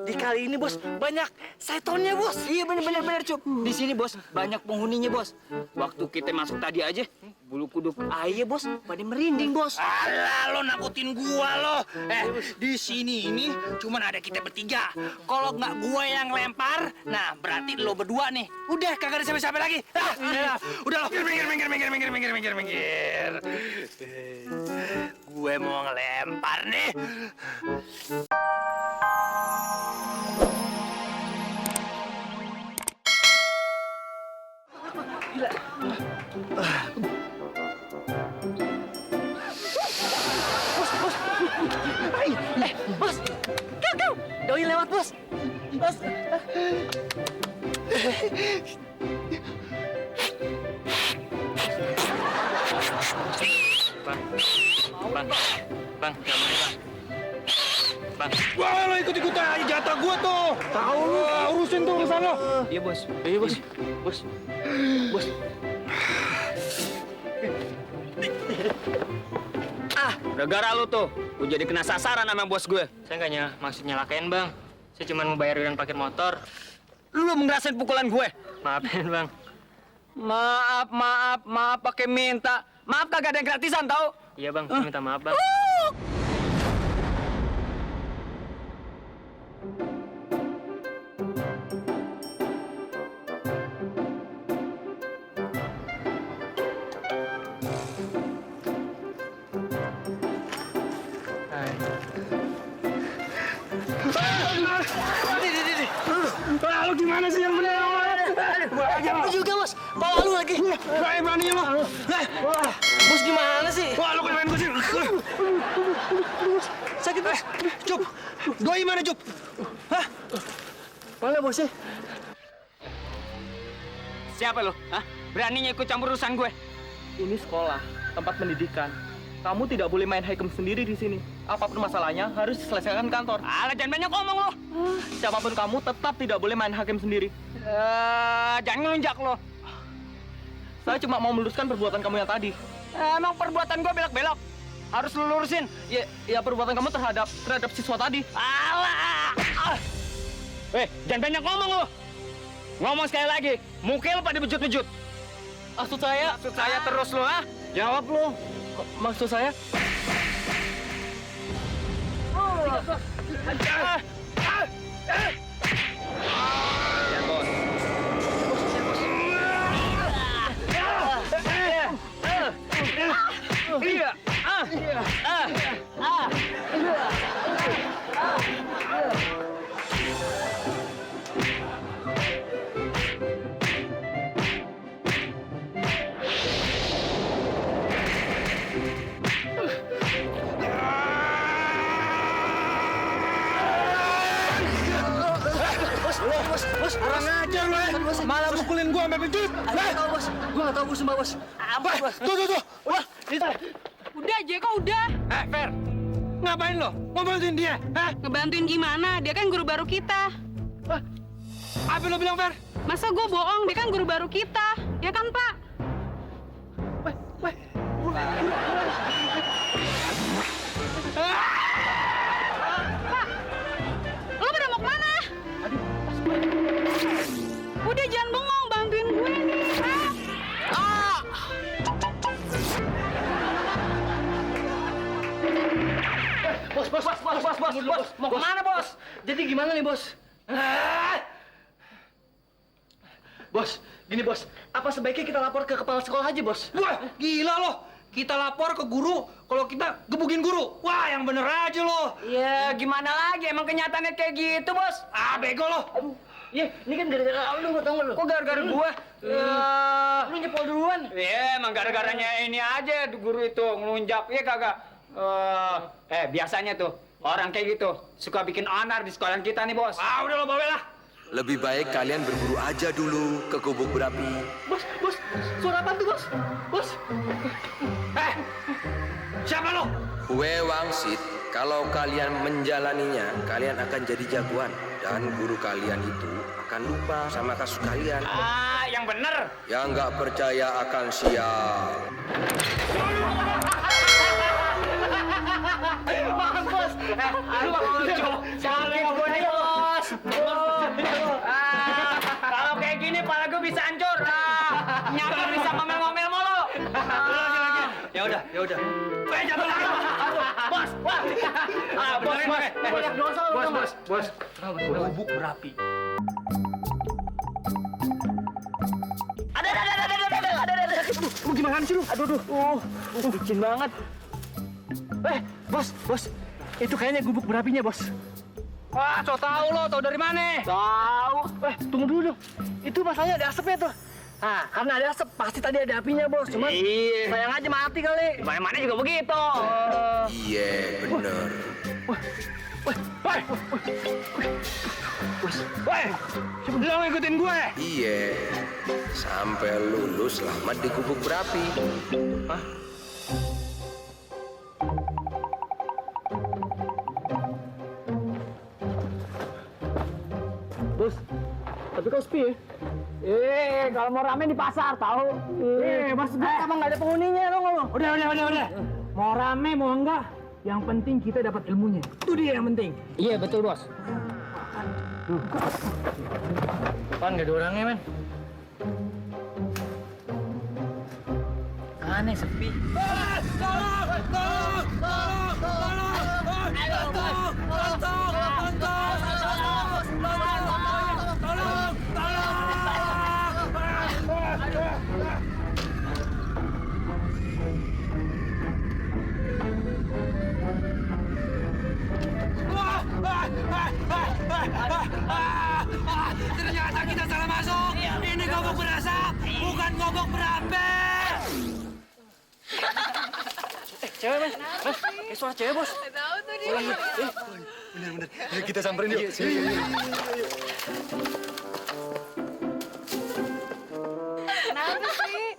di kali ini bos banyak setonnya bos. Iya bener Cup. Di sini bos banyak penghuninya bos. Waktu kita masuk tadi aja, bulu kuduk ayah bos pada merinding bos. Alah, lo nakutin gua lo. Di sini ini cuman ada kita bertiga. Kalau nggak gua yang lempar, nah berarti lo berdua nih. Udah kagak ada siapa-siapa lagi. Udah lo minggir. Gue mau ngelempar nih. Gila. Bos. Bos. Kau. Doi lewat, bos. Bos. Bang, nggak boleh bang. Wah, lo ikut-ikutan aja jatah gua tuh. Tahu lu, urusin tuh urusan lo. Iya bos. Bos. Gara-gara lu tuh, gue jadi kena sasaran sama bos gue. Saya nggak maksud nyalakain bang. Saya cuma mau bayar iuran parkir motor. Lu ngerasain pukulan gue. Maafin bang. Maaf pakai minta. Maaf kagak ada yang gratisan tau. Iya bang, saya minta maaf bang. Lu gimana sih yang bener? Lu juga bos, bawa lu lagi. Berani lo. Bos gimana sih? Wah, lu kenapa gua sih? Sakit bos. Cup. Doi mana, Cup? Hah? Mana bosnya? Siapa lu? Hah? Beraninya ikut campur urusan gue? Ini sekolah, tempat pendidikan. Kamu tidak boleh main hakem sendiri di sini. Apapun masalahnya harus diselesaikan di kantor. Alah, jangan banyak ngomong lo. Siapapun kamu tetap tidak boleh main hakem sendiri. Jangan ngelunjak lo. Saya cuma mau meluruskan perbuatan kamu yang tadi. Emang perbuatan gue belok-belok? Harus lu lurusin. Ya perbuatan kamu terhadap siswa tadi. Alah! Jangan banyak ngomong lo. Ngomong sekali lagi, muka lo pada bejut-bejut. Maksud saya Terus lo, ah? Jawab lo. Maksud saya Ya, bos. Bos, Kurang ajar lo ya. Malah mukulin gua sampai bejut. nggak tahu bos. Gua nggak tahu bos, sumpah bos. Apa bos? Tuh. Wah, itu. Udah, Jeko udah. Fer. Ngapain lo? Mau bantuin dia? Hah? Ngebantuin gimana? Dia kan guru baru kita. Apa lo bilang, Fer? Masa gue bohong? Dia kan guru baru kita. Ya kan, Pak? Pak, lo pada mau kemana? Udah, jangan bengong. Bantuin gue nih. Bos. Mau kemana bos? Jadi gimana nih bos? Bos, gini bos. Apa sebaiknya kita lapor ke kepala sekolah aja bos? Wah, gila lo. Kita lapor ke guru kalau kita gebukin guru. Wah, yang bener aja lo. Ya, gimana lagi? Emang kenyataannya kayak gitu, bos. Bego lo. Iya, ini kan gara-gara lu, tau nggak lu? Kok gara-gara gua? Lu nyepol duluan. Iya, emang gara-garanya ini aja guru itu ngelunjak. Iya kagak? Biasanya tuh orang kayak gitu suka bikin onar di sekolah kita nih, bos. Udah lo bawa lah. Lebih baik kalian berburu aja dulu ke gubuk berapi. Bos, suara apa tuh bos? Bos. Siapa lo? Kue wangsit, kalau kalian menjalaninya, kalian akan jadi jagoan. Dan guru kalian itu akan lupa sama kasus kalian. Yang bener. Yang nggak percaya akan sial. Bos. Lu bakal lucu. Jangan gue nih bos. udah. Jatuh lagi. Bos, bos. Bos. Gubuk berapi. Ada. Lu gimana sih lu? Aduh. Licin banget. Bos. Itu kayaknya gubuk berapinya, Bos. Wah, so tau lo, tau dari mana? Tahu. Tunggu dulu. Itu masalahnya ada asapnya tuh. Nah, karena ada asap, pasti tadi ada apinya, Bos. Cuman sayang aja mati kali. Mana juga begitu. Iya, bener. Lo ngikutin gue. Iya. Sampai lulus selamat di gubuk berapi. Bos, tapi kau sepi ya? Kalau mau rame di pasar, tahu? Mas, emang nggak ada penghuninya, lo ngomong. Udah. Mau rame, mau enggak, yang penting kita dapat ilmunya. Itu dia yang penting. Iya, betul, Bos. Pan, nggak ada orangnya, man. Aneh, sepi. Ternyata kita salah masuk. Ini gobok berasap, bukan gobok berapi. Cewek, Mas. Kayak suara cewek, Bos. Tahu tuh dia. Bener. Kita samperin yuk. Kenapa sih?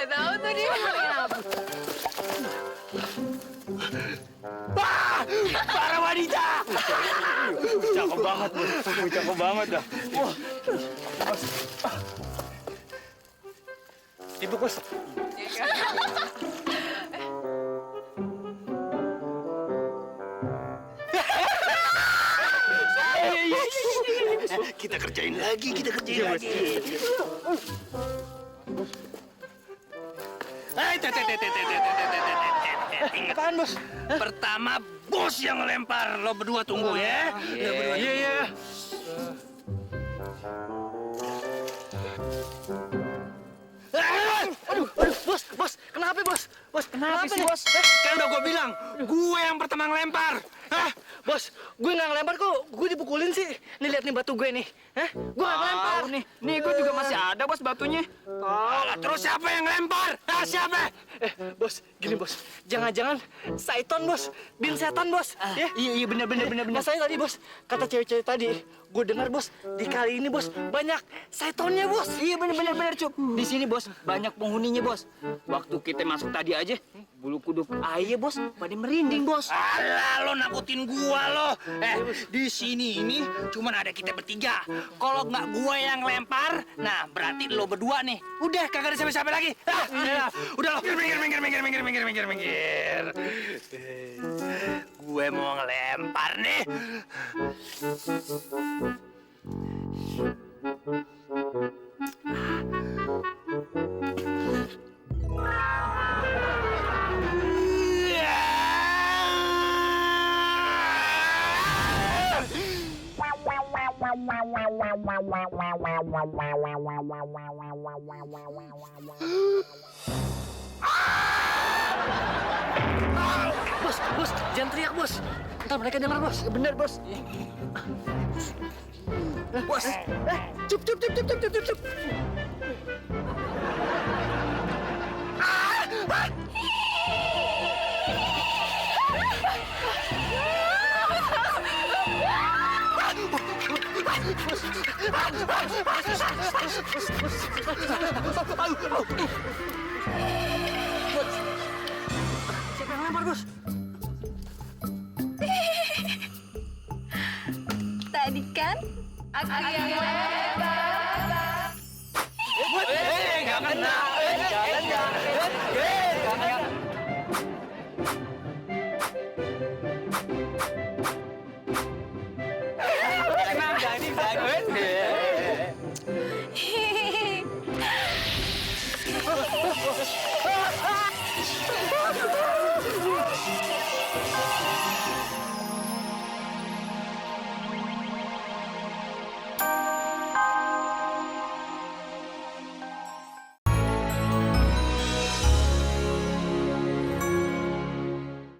Tahu tuh dia. Para wanita. Cakep banget dah. Itu, Bos. Kita kerjain lagi. Apaan, Bos? Pertama, bos yang ngelempar. Lo berdua tunggu ya. Iya. Aduh, Bos. Kenapa, Bos? Kenapa sih, Bos? Kan udah gue bilang, gue yang pertama ngelempar. Hah? Bos, gue nggak ngelempar kok. Gue dipukulin sih. Nih, lihat nih batu gue nih. Gue nggak ngelempar. Nih gue juga masih ada, Bos, batunya. Alah, terus siapa yang ngelempar? Siapa? Bos, gini, Bos. Jangan-jangan Saiton, Bos. Bin setan, Bos. Ya? Iya, bener. Masalahnya tadi, Bos. Kata cewek-cewek tadi, gue dengar, Bos, di kali ini, Bos, banyak Saitonnya, Bos. Iya, bener, Cup. Di sini, Bos, banyak penghuninya, Bos. Waktu kita masuk tadi aja, bulu kuduk ayah, Bos, pada merinding, Bos. Alah, lo nakutin gua lo. Di sini ini cuman ada kita bertiga. Kalau nggak gua yang lempar, nah berarti lo berdua nih. Udah, kagak ada siapa-siapa lagi. Udah lo, minggir. Gue mau ngelempar nih. Bos, jangan teriak, Bos. Ntar mereka dengar, Bos. Bener, Bos. Bos, cup. Siapa yang lempar, Bos? Tadi kan aku yang lempar. Nggak kena. Jangan.